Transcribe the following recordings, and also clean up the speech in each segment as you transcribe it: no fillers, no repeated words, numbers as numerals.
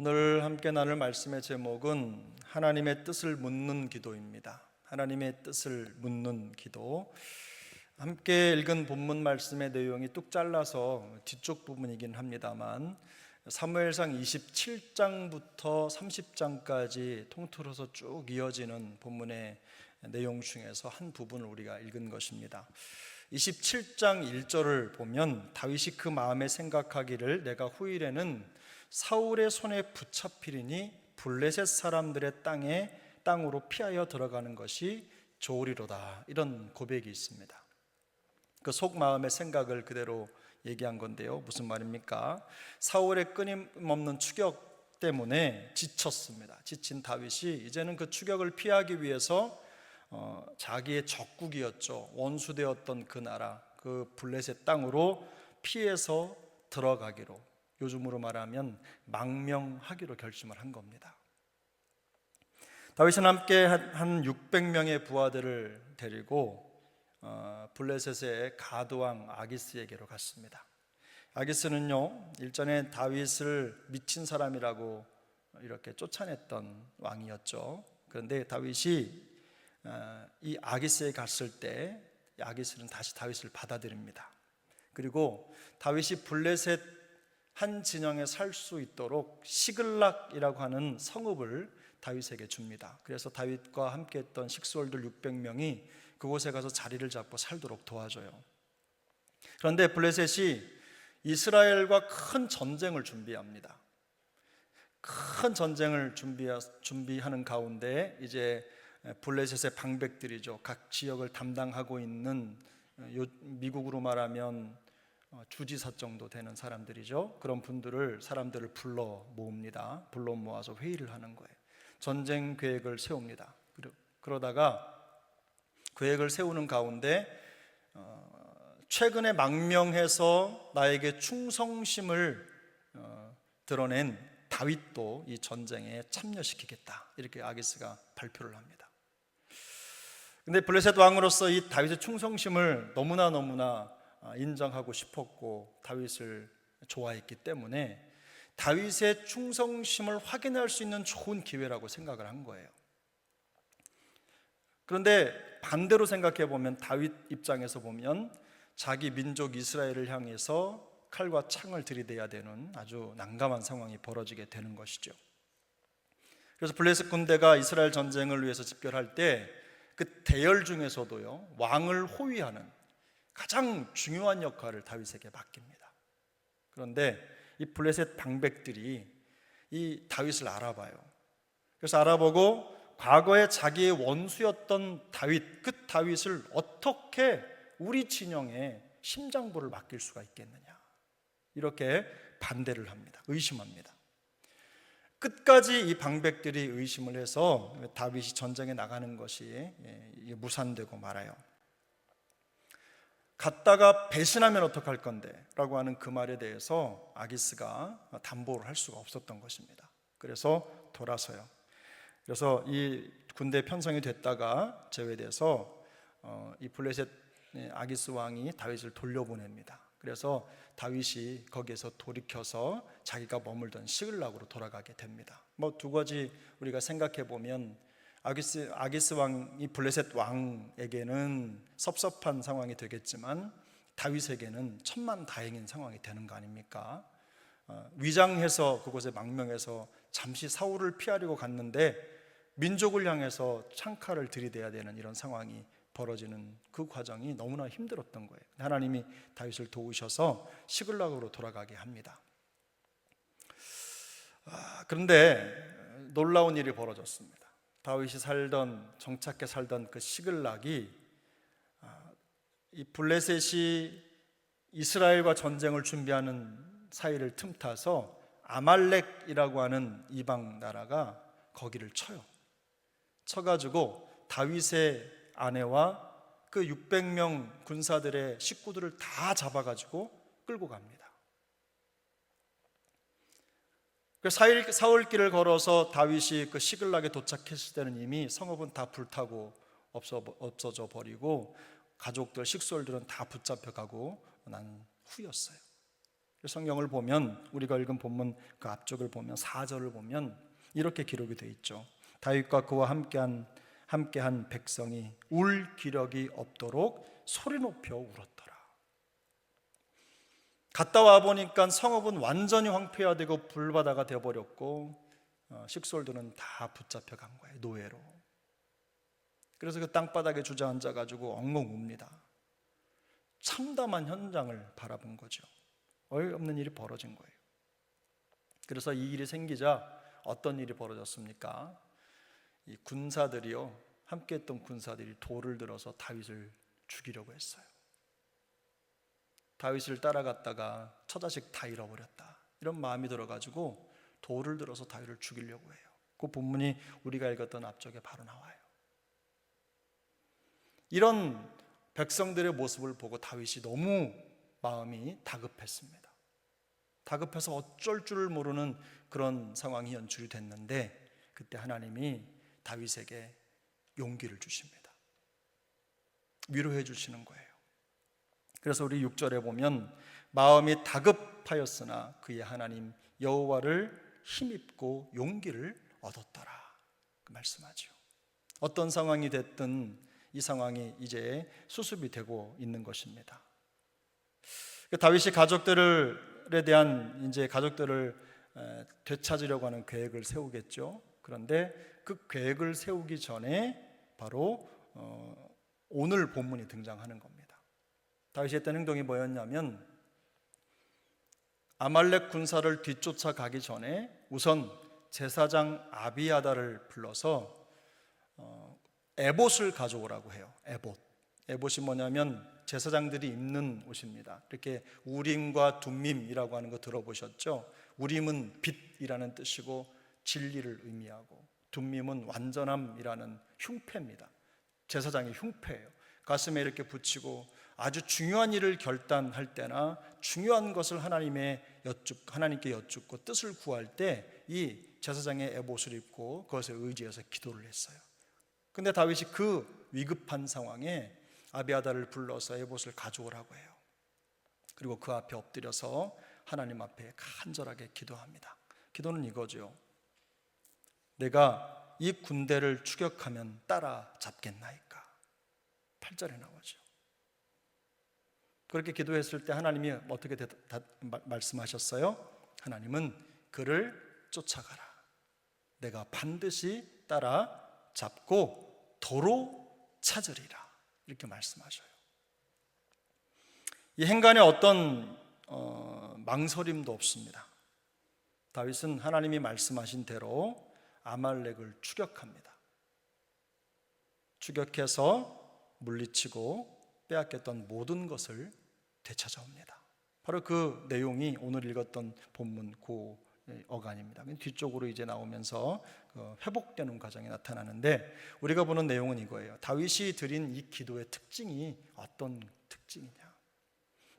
오늘 함께 나눌 말씀의 제목은 하나님의 뜻을 묻는 기도입니다. 하나님의 뜻을 묻는 기도. 함께 읽은 본문 말씀의 내용이 뚝 잘라서 뒤쪽 부분이긴 합니다만 사무엘상 27장부터 30장까지 통틀어서 쭉 이어지는 본문의 내용 중에서 한 부분을 우리가 읽은 것입니다. 27장 1절을 보면 다윗이 그 마음에 생각하기를 내가 후일에는 사울의 손에 붙잡히리니 블레셋 사람들의 땅으로 피하여 들어가는 것이 좋으리로다, 이런 고백이 있습니다. 그 속마음의 생각을 그대로 얘기한 건데요, 무슨 말입니까? 사울의 끊임없는 추격 때문에 지쳤습니다. 지친 다윗이 이제는 그 추격을 피하기 위해서 자기의 적국이었죠, 원수되었던 그 나라, 그 블레셋 땅으로 피해서 들어가기로, 요즘으로 말하면 망명하기로 결심을 한 겁니다. 다윗은 함께 한 600명의 부하들을 데리고 블레셋의 가드왕 아기스에게로 갔습니다. 아기스는요, 일전에 다윗을 미친 사람이라고 이렇게 쫓아냈던 왕이었죠. 그런데 다윗이 이 아기스에 갔을 때 아기스는 다시 다윗을 받아들입니다. 그리고 다윗이 블레셋 한 진영에 살 수 있도록 시글락이라고 하는 성읍을 다윗에게 줍니다. 그래서 다윗과 함께 했던 식솔들 600명이 그곳에 가서 자리를 잡고 살도록 도와줘요. 그런데 블레셋이 이스라엘과 큰 전쟁을 준비합니다. 큰 전쟁을 준비하는 가운데 이제 블레셋의 방백들이죠, 각 지역을 담당하고 있는, 미국으로 말하면 주지사 정도 되는 사람들이죠. 그런 사람들을 불러 모읍니다. 불러 모아서 회의를 하는 거예요. 전쟁 계획을 세웁니다. 그러다가 계획을 세우는 가운데 최근에 망명해서 나에게 충성심을 드러낸 다윗도 이 전쟁에 참여시키겠다, 이렇게 아기스가 발표를 합니다. 근데 블레셋 왕으로서 이 다윗의 충성심을 너무나 인정하고 싶었고 다윗을 좋아했기 때문에 다윗의 충성심을 확인할 수 있는 좋은 기회라고 생각을 한 거예요. 그런데 반대로 생각해 보면 다윗 입장에서 보면 자기 민족 이스라엘을 향해서 칼과 창을 들이대야 되는 아주 난감한 상황이 벌어지게 되는 것이죠. 그래서 블레셋 군대가 이스라엘 전쟁을 위해서 집결할 때 그 대열 중에서도요, 왕을 호위하는 가장 중요한 역할을 다윗에게 맡깁니다. 그런데 이 블레셋 방백들이 이 다윗을 알아봐요. 그래서 알아보고 과거에 자기의 원수였던 다윗, 그 다윗을 어떻게 우리 진영에 심장부를 맡길 수가 있겠느냐, 이렇게 반대를 합니다. 의심합니다. 끝까지 이 방백들이 의심을 해서 다윗이 전쟁에 나가는 것이 무산되고 말아요. 갔다가 배신하면 어떡할 건데? 라고 하는 그 말에 대해서 아기스가 담보를 할 수가 없었던 것입니다. 그래서 돌아서요. 그래서 이 군대 편성이 됐다가 제외돼서 이 블레셋 아기스 왕이 다윗을 돌려보냅니다. 그래서 다윗이 거기에서 돌이켜서 자기가 머물던 시글락으로 돌아가게 됩니다. 두 가지 우리가 생각해 보면 아기스 왕이 블레셋 왕에게는 섭섭한 상황이 되겠지만 다윗에게는 천만다행인 상황이 되는 거 아닙니까? 위장해서 그곳에 망명해서 잠시 사울을 피하려고 갔는데 민족을 향해서 창칼을 들이대야 되는 이런 상황이 벌어지는 그 과정이 너무나 힘들었던 거예요. 하나님이 다윗을 도우셔서 시글락으로 돌아가게 합니다. 그런데 놀라운 일이 벌어졌습니다. 다윗이 정착해 살던 그 시글락이 이 블레셋이 이스라엘과 전쟁을 준비하는 사이를 틈타서 아말렉이라고 하는 이방 나라가 거기를 쳐가지고 다윗의 아내와 그 600명 군사들의 식구들을 다 잡아가지고 끌고 갑니다. 사흘길을 걸어서 다윗이 그 시글락에 도착했을 때는 이미 성읍은 다 불타고 없어져 버리고 가족들, 식솔들은 다 붙잡혀가고 난 후였어요. 성경을 보면, 우리가 읽은 본문 그 앞쪽을 보면 4절을 보면 이렇게 기록이 되어 있죠. 다윗과 그와 함께한 백성이 울 기력이 없도록 소리 높여 울었더라. 갔다 와 보니까 성읍은 완전히 황폐화되고 불바다가 되어버렸고 식솔들은 다 붙잡혀 간 거예요, 노예로. 그래서 그 땅바닥에 주저앉아 가지고 엉엉 웁니다. 참담한 현장을 바라본 거죠. 어이없는 일이 벌어진 거예요. 그래서 이 일이 생기자 어떤 일이 벌어졌습니까? 이 군사들이요, 함께했던 군사들이 돌을 들어서 다윗을 죽이려고 했어요. 다윗을 따라갔다가 처자식 다 잃어버렸다, 이런 마음이 들어가지고 돌을 들어서 다윗을 죽이려고 해요. 그 본문이 우리가 읽었던 앞쪽에 바로 나와요. 이런 백성들의 모습을 보고 다윗이 너무 마음이 다급했습니다. 다급해서 어쩔 줄을 모르는 그런 상황이 연출이 됐는데, 그때 하나님이 다윗에게 용기를 주십니다. 위로해 주시는 거예요. 그래서 우리 6절에 보면 마음이 다급하였으나 그의 하나님 여호와를 힘입고 용기를 얻었더라, 그 말씀하죠. 어떤 상황이 됐든 이 상황이 이제 수습이 되고 있는 것입니다. 다윗이 가족들에 대한 이제 가족들을 되찾으려고 하는 계획을 세우겠죠. 그런데 그 계획을 세우기 전에 바로 오늘 본문이 등장하는 겁니다. 다윗이 했던 행동이 뭐였냐면, 아말렉 군사를 뒤쫓아 가기 전에 우선 제사장 아비아달을 불러서 에봇을 가져오라고 해요. 에봇이 뭐냐면 제사장들이 입는 옷입니다. 이렇게 우림과 둠밈이라고 하는 거 들어보셨죠? 우림은 빛이라는 뜻이고 진리를 의미하고, 둠밈은 완전함이라는 흉패입니다. 제사장의 흉패예요. 가슴에 이렇게 붙이고 아주 중요한 일을 결단할 때나 중요한 것을 하나님께 여쭙고 뜻을 구할 때 이 제사장의 에봇을 입고 그것에 의지해서 기도를 했어요. 근데 다윗이 그 위급한 상황에 아비아달을 불러서 에봇을 가져오라고 해요. 그리고 그 앞에 엎드려서 하나님 앞에 간절하게 기도합니다. 기도는 이거죠. 내가 이 군대를 추격하면 따라잡겠나이까? 8절에 나오죠. 그렇게 기도했을 때 하나님이 어떻게 말씀하셨어요? 하나님은 그를 쫓아가라. 내가 반드시 따라잡고 도로 찾으리라. 이렇게 말씀하셔요. 이 행간에 어떤 망설임도 없습니다. 다윗은 하나님이 말씀하신 대로 아말렉을 추격합니다. 추격해서 물리치고 빼앗겼던 모든 것을 되찾아옵니다. 바로 그 내용이 오늘 읽었던 본문 그 어간입니다. 뒤쪽으로 이제 나오면서 회복되는 과정이 나타나는데, 우리가 보는 내용은 이거예요. 다윗이 드린 이 기도의 특징이 어떤 특징이냐?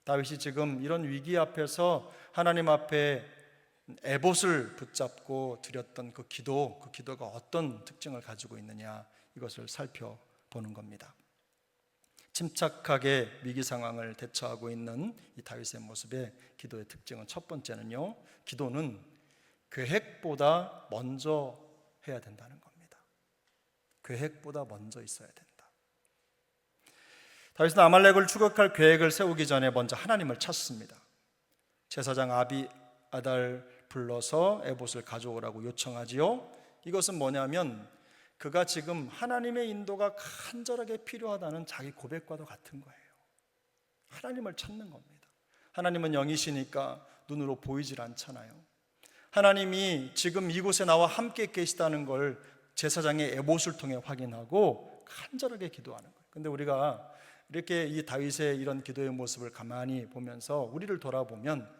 다윗이 지금 이런 위기 앞에서 하나님 앞에 에봇을 붙잡고 드렸던 그 기도가 어떤 특징을 가지고 있느냐, 이것을 살펴보는 겁니다. 침착하게 위기 상황을 대처하고 있는 이 다윗의 모습의 기도의 특징은, 첫 번째는요, 기도는 계획보다 먼저 해야 된다는 겁니다. 계획보다 먼저 있어야 된다. 다윗은 아말렉을 추격할 계획을 세우기 전에 먼저 하나님을 찾습니다. 제사장 아비아달 불러서 에봇을 가져오라고 요청하지요. 이것은 뭐냐면 그가 지금 하나님의 인도가 간절하게 필요하다는 자기 고백과도 같은 거예요. 하나님을 찾는 겁니다. 하나님은 영이시니까 눈으로 보이질 않잖아요. 하나님이 지금 이곳에 나와 함께 계시다는 걸 제사장의 에봇을 통해 확인하고 간절하게 기도하는 거예요. 근데 우리가 이렇게 이 다윗의 이런 기도의 모습을 가만히 보면서 우리를 돌아보면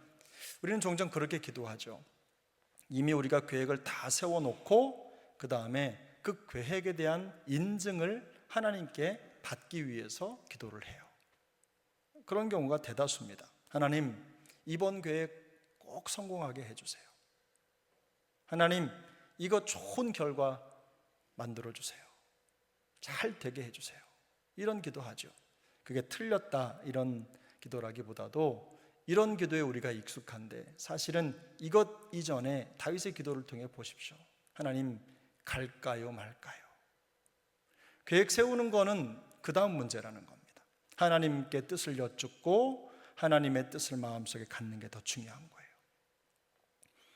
우리는 종종 그렇게 기도하죠. 이미 우리가 계획을 다 세워놓고 그 다음에 그 계획에 대한 인증을 하나님께 받기 위해서 기도를 해요. 그런 경우가 대다수입니다. 하나님, 이번 계획 꼭 성공하게 해주세요. 하나님, 이거 좋은 결과 만들어주세요. 잘 되게 해주세요. 이런 기도하죠. 그게 틀렸다 이런 기도라기보다도 이런 기도에 우리가 익숙한데 사실은 이것 이전에 다윗의 기도를 통해 보십시오. 하나님, 갈까요 말까요? 계획 세우는 거는 그 다음 문제라는 겁니다. 하나님께 뜻을 여쭙고 하나님의 뜻을 마음속에 갖는 게 더 중요한 거예요.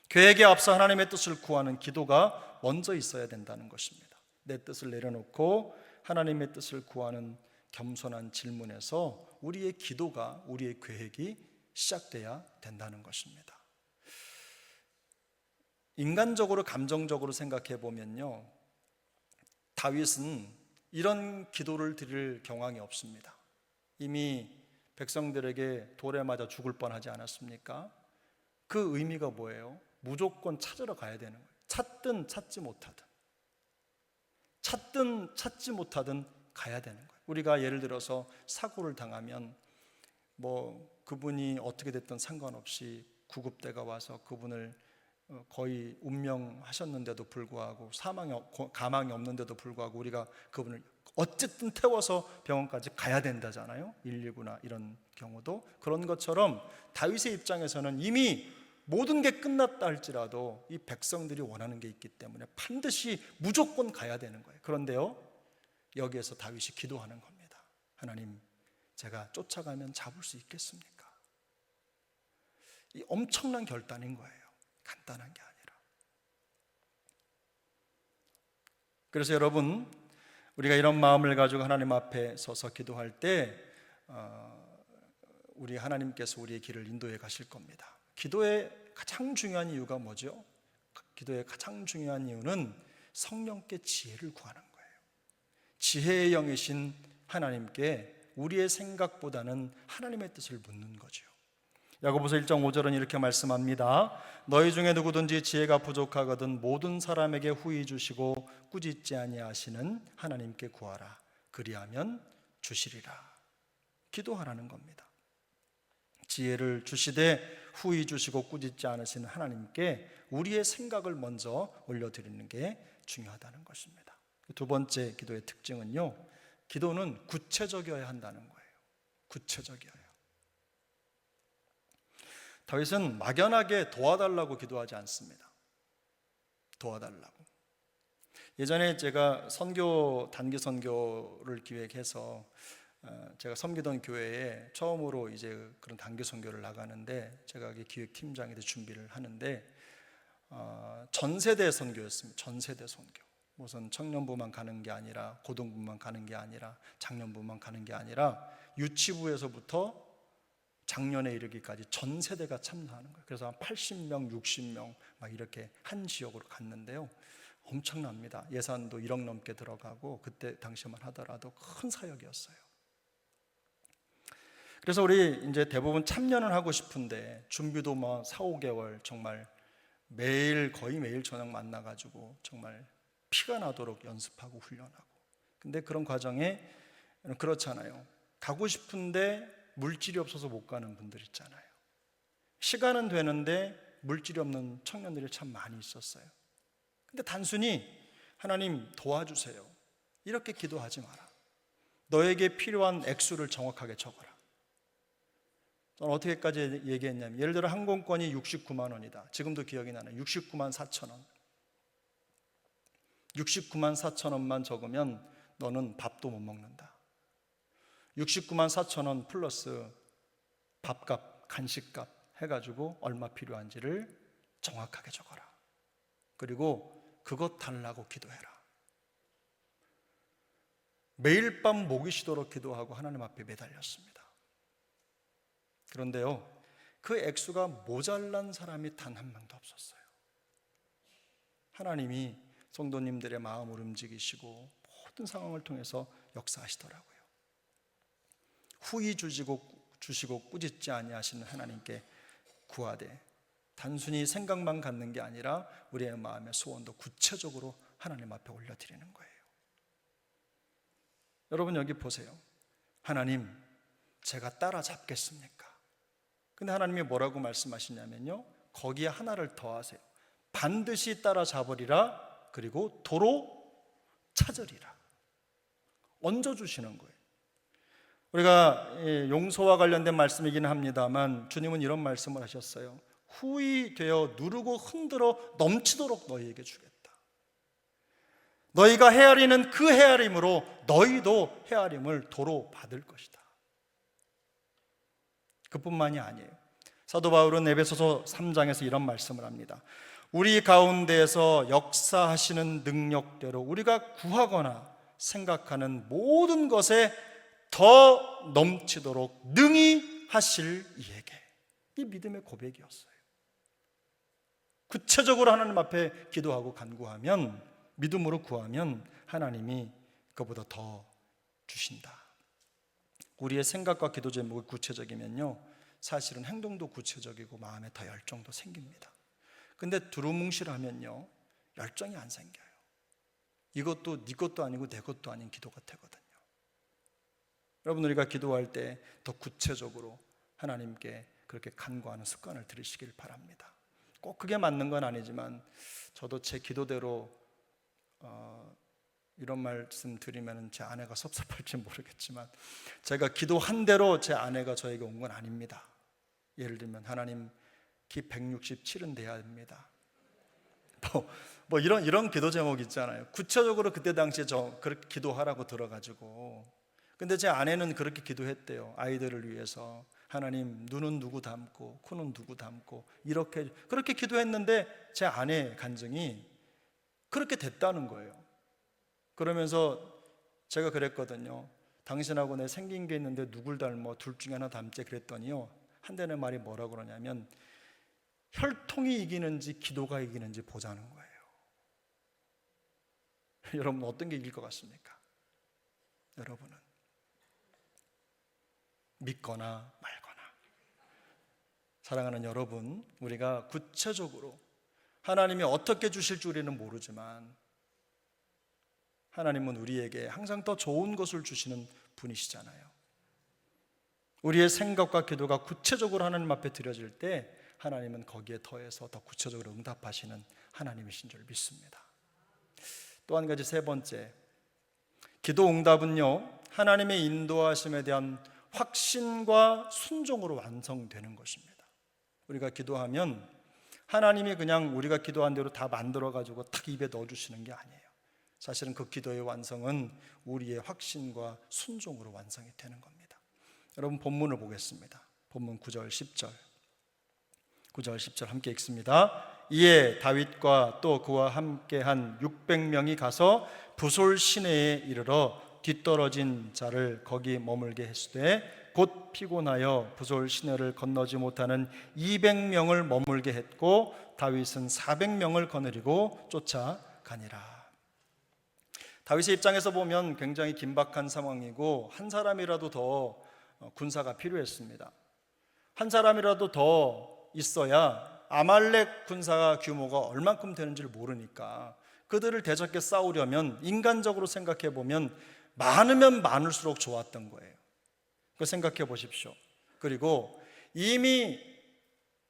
계획에 앞서 하나님의 뜻을 구하는 기도가 먼저 있어야 된다는 것입니다. 내 뜻을 내려놓고 하나님의 뜻을 구하는 겸손한 질문에서 우리의 기도가, 우리의 계획이 시작돼야 된다는 것입니다. 인간적으로, 감정적으로 생각해 보면요, 다윗은 이런 기도를 드릴 경황이 없습니다. 이미 백성들에게 돌에 맞아 죽을 뻔하지 않았습니까? 그 의미가 뭐예요? 무조건 찾으러 가야 되는 거예요. 찾든 찾지 못하든 가야 되는 거예요. 우리가 예를 들어서 사고를 당하면 그분이 어떻게 됐든 상관없이 구급대가 와서 그분을 거의 운명하셨는데도 불구하고 가망이 없는데도 불구하고 우리가 그분을 어쨌든 태워서 병원까지 가야 된다잖아요. 119나 이런 경우도. 그런 것처럼 다윗의 입장에서는 이미 모든 게 끝났다 할지라도 이 백성들이 원하는 게 있기 때문에 반드시 무조건 가야 되는 거예요. 그런데요, 여기에서 다윗이 기도하는 겁니다. 하나님, 제가 쫓아가면 잡을 수 있겠습니까? 이 엄청난 결단인 거예요. 간단한 게 아니라. 그래서 여러분, 우리가 이런 마음을 가지고 하나님 앞에 서서 기도할 때 우리 하나님께서 우리의 길을 인도해 가실 겁니다. 기도의 가장 중요한 이유가 뭐죠? 기도의 가장 중요한 이유는 성령께 지혜를 구하는 거예요. 지혜의 영이신 하나님께 우리의 생각보다는 하나님의 뜻을 묻는 거죠. 야고보서 1장 5절은 이렇게 말씀합니다. 너희 중에 누구든지 지혜가 부족하거든 모든 사람에게 후히 주시고 꾸짖지 아니하시는 하나님께 구하라. 그리하면 주시리라. 기도하라는 겁니다. 지혜를 주시되 후히 주시고 꾸짖지 않으시는 하나님께 우리의 생각을 먼저 올려드리는 게 중요하다는 것입니다. 두 번째 기도의 특징은요, 기도는 구체적이어야 한다는 거예요. 구체적이어야. 다윗은 막연하게 도와달라고 기도하지 않습니다. 도와달라고. 예전에 제가 단기 선교를 기획해서 제가 섬기던 교회에 처음으로 이제 그런 단기 선교를 나가는데 제가 기획팀장이 돼 준비를 하는데 전세대 선교였습니다. 전세대 선교. 무슨 청년부만 가는 게 아니라 고등부만 가는 게 아니라 장년부만 가는 게 아니라 유치부에서부터 작년에 이르기까지 전 세대가 참여하는 거예요. 그래서 한 80명, 60명 막 이렇게 한 지역으로 갔는데요. 엄청납니다. 예산도 1억 넘게 들어가고 그때 당시만 하더라도 큰 사역이었어요. 그래서 우리 이제 대부분 참여는 하고 싶은데 준비도 4, 5개월 정말 거의 매일 저녁 만나가지고 정말 피가 나도록 연습하고 훈련하고. 근데 그런 과정에 그렇잖아요. 가고 싶은데 물질이 없어서 못 가는 분들 있잖아요. 시간은 되는데 물질이 없는 청년들이 참 많이 있었어요. 근데 단순히 하나님 도와주세요 이렇게 기도하지 마라. 너에게 필요한 액수를 정확하게 적어라. 저는 어떻게까지 얘기했냐면, 예를 들어 항공권이 69만 원이다. 지금도 기억이 나네요. 69만 4천 원. 69만 4천 원만 적으면 너는 밥도 못 먹는다. 69만 4천 원 플러스 밥값, 간식값 해가지고 얼마 필요한지를 정확하게 적어라. 그리고 그것 달라고 기도해라. 매일 밤 목이 쉬도록 기도하고 하나님 앞에 매달렸습니다. 그런데요, 그 액수가 모자란 사람이 단 한 명도 없었어요. 하나님이 성도님들의 마음을 움직이시고 모든 상황을 통해서 역사하시더라고요. 후히 주시고 꾸짖지 아니하시는 하나님께 구하되 단순히 생각만 갖는 게 아니라 우리의 마음의 소원도 구체적으로 하나님 앞에 올려드리는 거예요. 여러분 여기 보세요. 하나님, 제가 따라잡겠습니까? 근데 하나님이 뭐라고 말씀하시냐면요, 거기에 하나를 더하세요. 반드시 따라잡으리라. 그리고 도로 찾으리라. 얹어주시는 거예요. 우리가 용서와 관련된 말씀이긴 합니다만 주님은 이런 말씀을 하셨어요. 후히 되어 누르고 흔들어 넘치도록 너희에게 주겠다. 너희가 헤아리는 그 헤아림으로 너희도 헤아림을 도로 받을 것이다. 그뿐만이 아니에요. 사도 바울은 에베소서 3장에서 이런 말씀을 합니다. 우리 가운데에서 역사하시는 능력대로 우리가 구하거나 생각하는 모든 것에 더 넘치도록 능히 하실 이에게. 이 믿음의 고백이었어요. 구체적으로 하나님 앞에 기도하고 간구하면, 믿음으로 구하면 하나님이 그보다 더 주신다. 우리의 생각과 기도 제목이 구체적이면요, 사실은 행동도 구체적이고 마음에 더 열정도 생깁니다. 근데 두루뭉실하면요, 열정이 안 생겨요. 이것도 네 것도 아니고 내 것도 아닌 기도가 되거든요. 여러분, 우리가 기도할 때 더 구체적으로 하나님께 그렇게 간구하는 습관을 들이시길 바랍니다. 꼭 그게 맞는 건 아니지만 저도 제 기도대로 이런 말씀 드리면 제 아내가 섭섭할지 모르겠지만, 제가 기도한 대로 제 아내가 저에게 온 건 아닙니다. 예를 들면 하나님 키 167은 돼야 됩니다. 뭐 이런 기도 제목 있잖아요. 구체적으로 그때 당시에 저 그렇게 기도하라고 들어가지고, 근데 제 아내는 그렇게 기도했대요. 아이들을 위해서 하나님 눈은 누구 닮고 코는 누구 닮고 이렇게 그렇게 기도했는데 제 아내의 간증이 그렇게 됐다는 거예요. 그러면서 제가 그랬거든요. 당신하고 내 생긴 게 있는데 누굴 닮아? 둘 중에 하나 닮지. 그랬더니요, 한대는 말이 뭐라고 그러냐면 혈통이 이기는지 기도가 이기는지 보자는 거예요. 여러분, 어떤 게 이길 것 같습니까? 여러분은 믿거나 말거나. 사랑하는 여러분, 우리가 구체적으로 하나님이 어떻게 주실 줄 우리는 모르지만 하나님은 우리에게 항상 더 좋은 것을 주시는 분이시잖아요. 우리의 생각과 기도가 구체적으로 하나님 앞에 드려질 때 하나님은 거기에 더해서 더 구체적으로 응답하시는 하나님이신 줄 믿습니다. 또 한 가지, 세 번째, 기도 응답은요, 하나님의 인도하심에 대한 확신과 순종으로 완성되는 것입니다. 우리가 기도하면 하나님이 그냥 우리가 기도한 대로 다 만들어가지고 탁 입에 넣어주시는 게 아니에요. 사실은 그 기도의 완성은 우리의 확신과 순종으로 완성이 되는 겁니다. 여러분, 본문을 보겠습니다. 본문 9절 10절 9절 10절 함께 읽습니다. 이에 다윗과 또 그와 함께한 600명이 가서 부솔 시내에 이르러 뒤떨어진 자를 거기 머물게 했으되 곧 피곤하여 부솔 시내를 건너지 못하는 200명을 머물게 했고 다윗은 400명을 거느리고 쫓아가니라. 다윗의 입장에서 보면 굉장히 긴박한 상황이고 한 사람이라도 더 군사가 필요했습니다. 한 사람이라도 더 있어야 아말렉 군사 규모가 얼만큼 되는지를 모르니까 그들을 대적해 싸우려면 인간적으로 생각해 보면 많으면 많을수록 좋았던 거예요. 그거 생각해 보십시오. 그리고 이미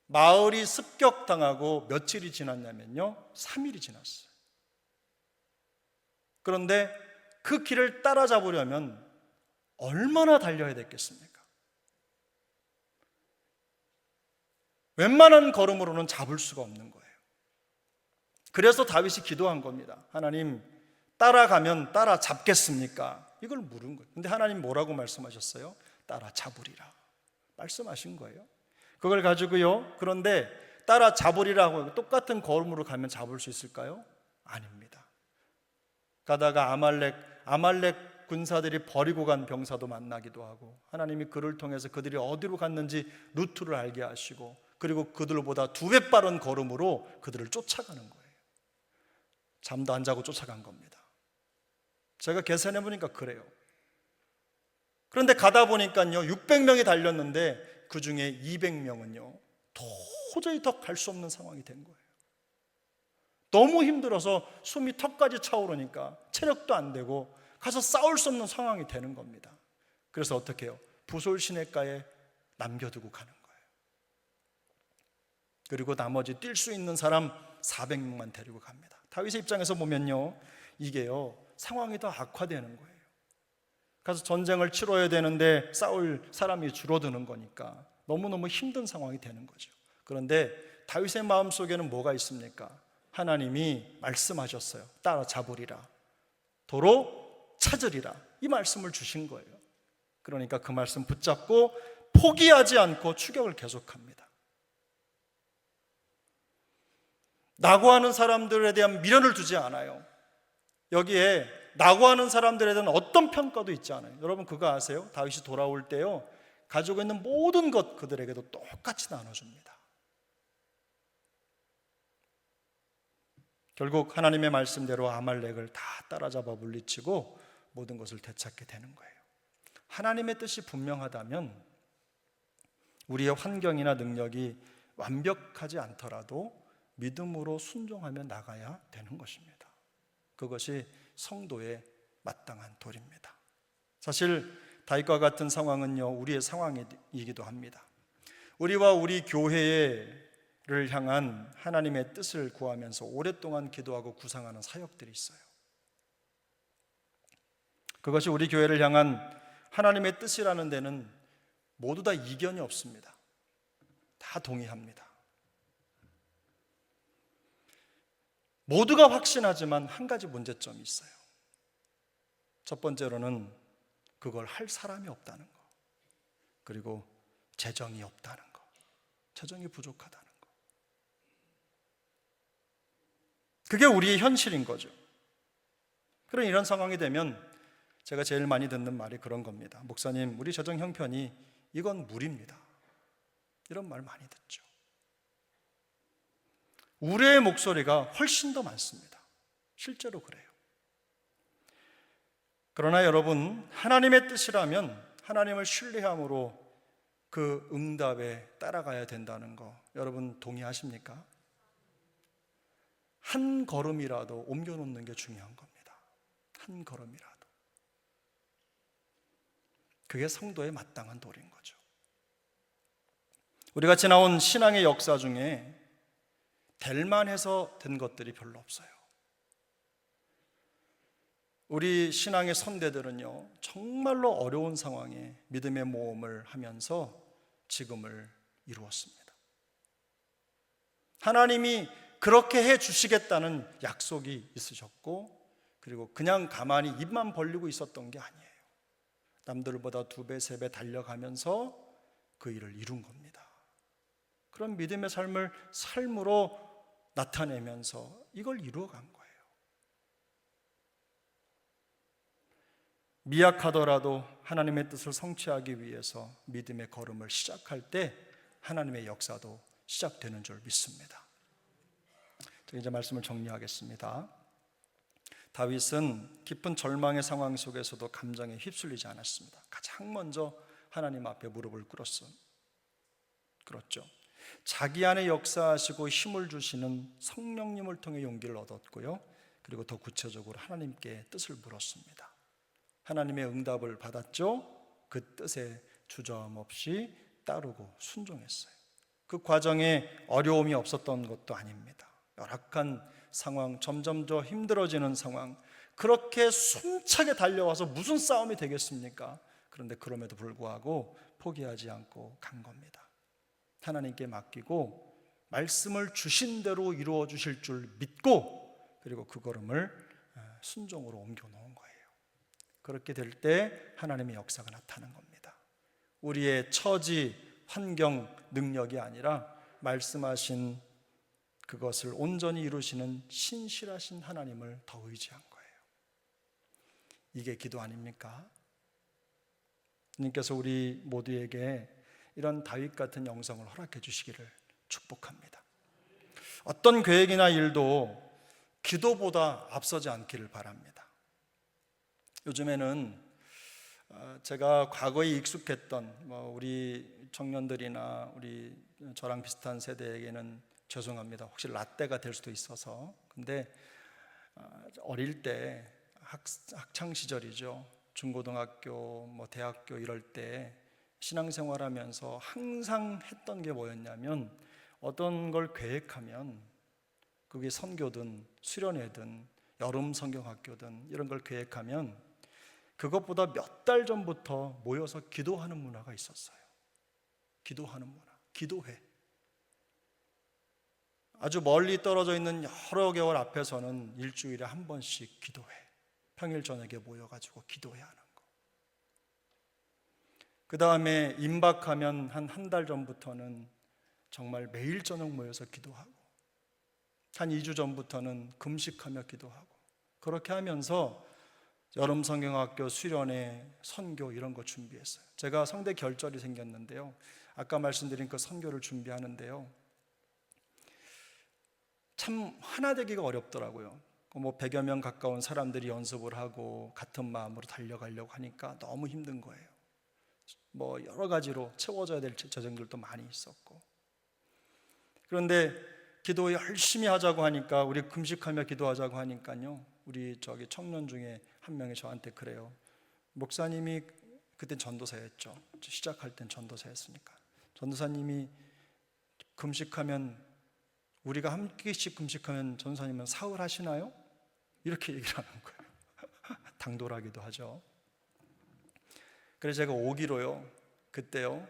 마을이 습격당하고 며칠이 지났냐면요, 3일이 지났어요. 그런데 그 길을 따라잡으려면 얼마나 달려야 됐겠습니까? 웬만한 걸음으로는 잡을 수가 없는 거예요. 그래서 다윗이 기도한 겁니다. 하나님, 따라가면 따라잡겠습니까? 이걸 물은 거예요. 근데 하나님 뭐라고 말씀하셨어요? 따라잡으리라 말씀하신 거예요. 그걸 가지고요, 그런데 따라잡으리라고 똑같은 걸음으로 가면 잡을 수 있을까요? 아닙니다. 가다가 아말렉 군사들이 버리고 간 병사도 만나기도 하고, 하나님이 그를 통해서 그들이 어디로 갔는지 루트를 알게 하시고, 그리고 그들보다 2배 빠른 걸음으로 그들을 쫓아가는 거예요. 잠도 안 자고 쫓아간 겁니다. 제가 계산해 보니까 그래요. 그런데 가다 보니까요, 600명이 달렸는데 그 중에 200명은요 도저히 더 갈 수 없는 상황이 된 거예요. 너무 힘들어서 숨이 턱까지 차오르니까 체력도 안 되고 가서 싸울 수 없는 상황이 되는 겁니다. 그래서 어떻게 해요? 부솔 시내가에 남겨두고 가는 거예요. 그리고 나머지 뛸 수 있는 사람 400명만 데리고 갑니다. 다윗의 입장에서 보면요, 이게요 상황이 더 악화되는 거예요. 가서 전쟁을 치러야 되는데 싸울 사람이 줄어드는 거니까 너무너무 힘든 상황이 되는 거죠. 그런데 다윗의 마음속에는 뭐가 있습니까? 하나님이 말씀하셨어요. 따라잡으리라, 도로 찾으리라, 이 말씀을 주신 거예요. 그러니까 그 말씀 붙잡고 포기하지 않고 추격을 계속합니다. 낙오하는 사람들에 대한 미련을 두지 않아요. 여기에 낙오하는 사람들에 대한 어떤 평가도 있지 않아요. 여러분 그거 아세요? 다윗이 돌아올 때요, 가지고 있는 모든 것 그들에게도 똑같이 나눠줍니다. 결국 하나님의 말씀대로 아말렉을 다 따라잡아 물리치고 모든 것을 되찾게 되는 거예요. 하나님의 뜻이 분명하다면 우리의 환경이나 능력이 완벽하지 않더라도 믿음으로 순종하며 나가야 되는 것입니다. 그것이 성도의 마땅한 도리입니다. 사실 다윗과 같은 상황은요, 우리의 상황이기도 합니다. 우리와 우리 교회를 향한 하나님의 뜻을 구하면서 오랫동안 기도하고 구상하는 사역들이 있어요. 그것이 우리 교회를 향한 하나님의 뜻이라는 데는 모두 다 이견이 없습니다. 다 동의합니다. 모두가 확신하지만 한 가지 문제점이 있어요. 첫 번째로는 그걸 할 사람이 없다는 거, 그리고 재정이 없다는 거, 재정이 부족하다는 거. 그게 우리의 현실인 거죠. 그런 이런 상황이 되면 제가 제일 많이 듣는 말이 그런 겁니다. 목사님, 우리 재정 형편이 이건 무리입니다. 이런 말 많이 듣죠. 우리의 목소리가 훨씬 더 많습니다. 실제로 그래요. 그러나 여러분, 하나님의 뜻이라면 하나님을 신뢰함으로 그 응답에 따라가야 된다는 거 여러분 동의하십니까? 한 걸음이라도 옮겨놓는 게 중요한 겁니다. 한 걸음이라도. 그게 성도의 마땅한 도리인 거죠. 우리가 지나온 신앙의 역사 중에 될 만해서 된 것들이 별로 없어요. 우리 신앙의 선대들은요, 정말로 어려운 상황에 믿음의 모험을 하면서 지금을 이루었습니다. 하나님이 그렇게 해 주시겠다는 약속이 있으셨고, 그리고 그냥 가만히 입만 벌리고 있었던 게 아니에요. 남들보다 2배, 3배 달려가면서 그 일을 이룬 겁니다. 그런 믿음의 삶을 삶으로 나타내면서 이걸 이루어간 거예요. 미약하더라도 하나님의 뜻을 성취하기 위해서 믿음의 걸음을 시작할 때 하나님의 역사도 시작되는 줄 믿습니다. 자, 이제 말씀을 정리하겠습니다. 다윗은 깊은 절망의 상황 속에서도 감정에 휩쓸리지 않았습니다. 가장 먼저 하나님 앞에 무릎을 꿇었죠. 자기 안에 역사하시고 힘을 주시는 성령님을 통해 용기를 얻었고요, 그리고 더 구체적으로 하나님께 뜻을 물었습니다. 하나님의 응답을 받았죠. 그 뜻에 주저함 없이 따르고 순종했어요. 그 과정에 어려움이 없었던 것도 아닙니다. 열악한 상황, 점점 더 힘들어지는 상황, 그렇게 숨차게 달려와서 무슨 싸움이 되겠습니까? 그런데 그럼에도 불구하고 포기하지 않고 간 겁니다. 하나님께 맡기고 말씀을 주신 대로 이루어 주실 줄 믿고, 그리고 그 걸음을 순종으로 옮겨 놓은 거예요. 그렇게 될 때 하나님의 역사가 나타나는 겁니다. 우리의 처지, 환경, 능력이 아니라 말씀하신 그것을 온전히 이루시는 신실하신 하나님을 더 의지한 거예요. 이게 기도 아닙니까? 주님께서 우리 모두에게 이런 다윗 같은 영성을 허락해 주시기를 축복합니다. 어떤 계획이나 일도 기도보다 앞서지 않기를 바랍니다. 요즘에는 제가 과거에 익숙했던 우리 청년들이나 우리 저랑 비슷한 세대에게는 죄송합니다. 혹시 라떼가 될 수도 있어서. 근데 어릴 때 학창 시절이죠. 중고등학교, 대학교 이럴 때 신앙생활하면서 항상 했던 게 뭐였냐면, 어떤 걸 계획하면 그게 선교든 수련회든 여름 성경학교든 이런 걸 계획하면 그것보다 몇 달 전부터 모여서 기도하는 문화가 있었어요. 기도하는 문화, 기도회. 아주 멀리 떨어져 있는 여러 개월 앞에서는 일주일에 한 번씩 기도회, 평일 저녁에 모여가지고 기도회하는 거. 그 다음에 임박하면 한 달 전부터는 정말 매일 저녁 모여서 기도하고, 한 2주 전부터는 금식하며 기도하고, 그렇게 하면서 여름 성경학교 수련회 선교 이런 거 준비했어요. 제가 성대 결절이 생겼는데요, 아까 말씀드린 그 선교를 준비하는데요, 참 하나 되기가 어렵더라고요. 뭐 100여 명 가까운 사람들이 연습을 하고 같은 마음으로 달려가려고 하니까 너무 힘든 거예요. 뭐 여러 가지로 채워져야 될 재정들도 많이 있었고, 그런데 기도 열심히 하자고 하니까, 우리 금식하며 기도하자고 하니까요, 우리 저기 청년 중에 한 명이 저한테 그래요. 목사님이, 그때 전도사였죠. 시작할 땐 전도사였으니까, 전도사님이 금식하면, 우리가 한 끼씩 금식하면 전도사님은 사흘 하시나요? 이렇게 얘기를 하는 거예요. 당돌하기도 하죠. 그래서 제가 오기로요, 그때요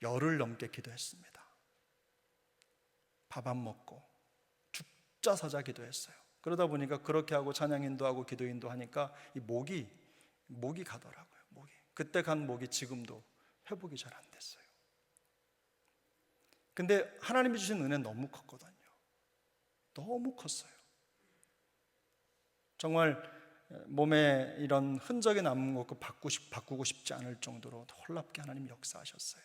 열흘 넘게 기도했습니다. 밥 안 먹고 죽자 사자 기도했어요. 그러다 보니까 그렇게 하고 찬양인도 하고 기도인도 하니까 이 목이 가더라고요. 그때 간 목이 지금도 회복이 잘 안 됐어요. 근데 하나님이 주신 은혜는 너무 컸거든요. 너무 컸어요. 정말 몸에 이런 흔적이 남은 것 바꾸고 싶지 않을 정도로 놀랍게 하나님이 역사하셨어요.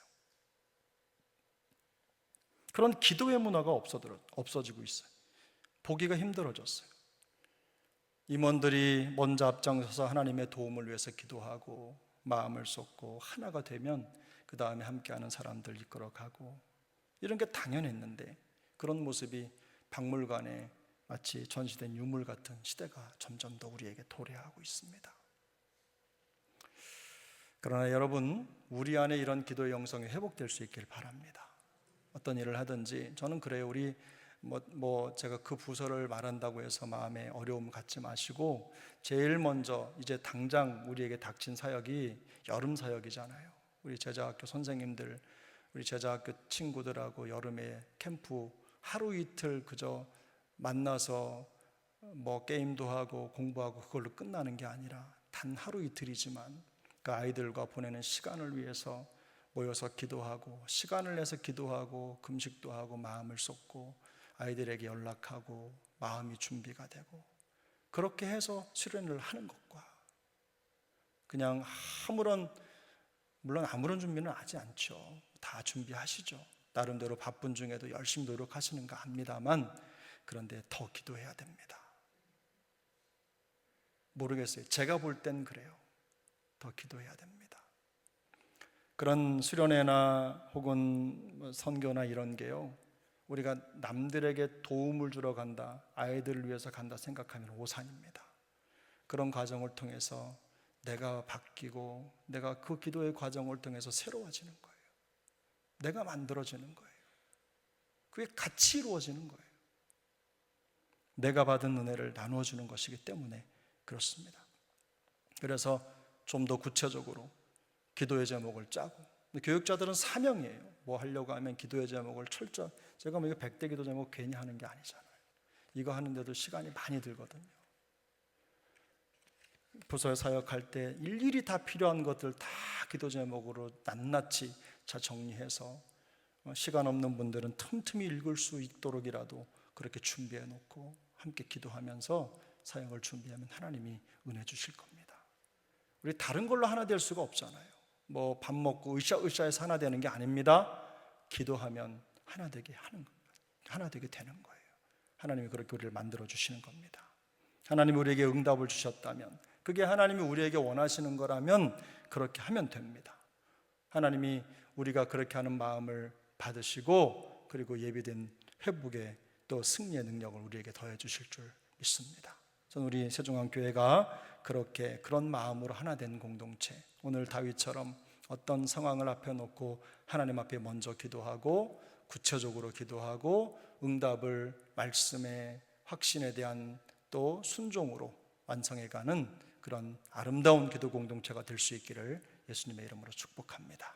그런 기도의 문화가 없어지고 있어요. 보기가 힘들어졌어요. 임원들이 먼저 앞장서서 하나님의 도움을 위해서 기도하고 마음을 쏟고 하나가 되면 그 다음에 함께하는 사람들 이끌어가고, 이런 게 당연했는데 그런 모습이 박물관에 마치 전시된 유물 같은 시대가 점점 더 우리에게 도래하고 있습니다. 그러나 여러분, 우리 안에 이런 기도의 영성이 회복될 수 있길 바랍니다. 어떤 일을 하든지 저는 그래요. 우리 제가 그 부서를 말한다고 해서 마음에 어려움 갖지 마시고, 제일 먼저 이제 당장 우리에게 닥친 사역이 여름 사역이잖아요. 우리 제자학교 선생님들, 우리 제자학교 친구들하고 여름에 캠프 하루 이틀 그저 만나서 뭐 게임도 하고 공부하고 그걸로 끝나는 게 아니라 단 하루 이틀이지만 그 아이들과 보내는 시간을 위해서 모여서 기도하고, 시간을 내서 기도하고 금식도 하고 마음을 쏟고 아이들에게 연락하고 마음이 준비가 되고, 그렇게 해서 수련을 하는 것과 그냥 물론 아무런 준비는 하지 않죠. 다 준비하시죠. 나름대로 바쁜 중에도 열심히 노력하시는 거 압니다만, 그런데 더 기도해야 됩니다. 모르겠어요. 제가 볼 땐 그래요. 더 기도해야 됩니다. 그런 수련회나 혹은 선교나 이런 게요, 우리가 남들에게 도움을 주러 간다, 아이들을 위해서 간다 생각하면 오산입니다. 그런 과정을 통해서 내가 바뀌고, 내가 그 기도의 과정을 통해서 새로워지는 거예요. 내가 만들어지는 거예요. 그게 같이 이루어지는 거예요. 내가 받은 은혜를 나누어주는 것이기 때문에 그렇습니다. 그래서 좀 더 구체적으로 기도의 제목을 짜고, 교육자들은 사명이에요. 뭐 하려고 하면 기도의 제목을 제가 이거 100대 기도 제목 괜히 하는 게 아니잖아요. 이거 하는데도 시간이 많이 들거든요. 부서에 사역할 때 일일이 다 필요한 것들 다 기도 제목으로 낱낱이 잘 정리해서, 시간 없는 분들은 틈틈이 읽을 수 있도록이라도 그렇게 준비해 놓고 함께 기도하면서 사역을 준비하면 하나님이 은혜 주실 겁니다. 우리 다른 걸로 하나 될 수가 없잖아요. 뭐 밥 먹고 으쌰으쌰해서 하나 되는 게 아닙니다. 기도하면 하나 되게 되는 거예요. 하나님이 그렇게 우리를 만들어 주시는 겁니다. 하나님이 우리에게 응답을 주셨다면, 그게 하나님이 우리에게 원하시는 거라면 그렇게 하면 됩니다. 하나님이 우리가 그렇게 하는 마음을 받으시고, 그리고 예비된 회복의 또 승리의 능력을 우리에게 더해 주실 줄 믿습니다. 저는 우리 세종한교회가 그런 마음으로 하나 된 공동체, 오늘 다윗처럼 어떤 상황을 앞에 놓고 하나님 앞에 먼저 기도하고 구체적으로 기도하고 응답을 말씀의 확신에 대한 또 순종으로 완성해가는 그런 아름다운 기도 공동체가 될 수 있기를 예수님의 이름으로 축복합니다.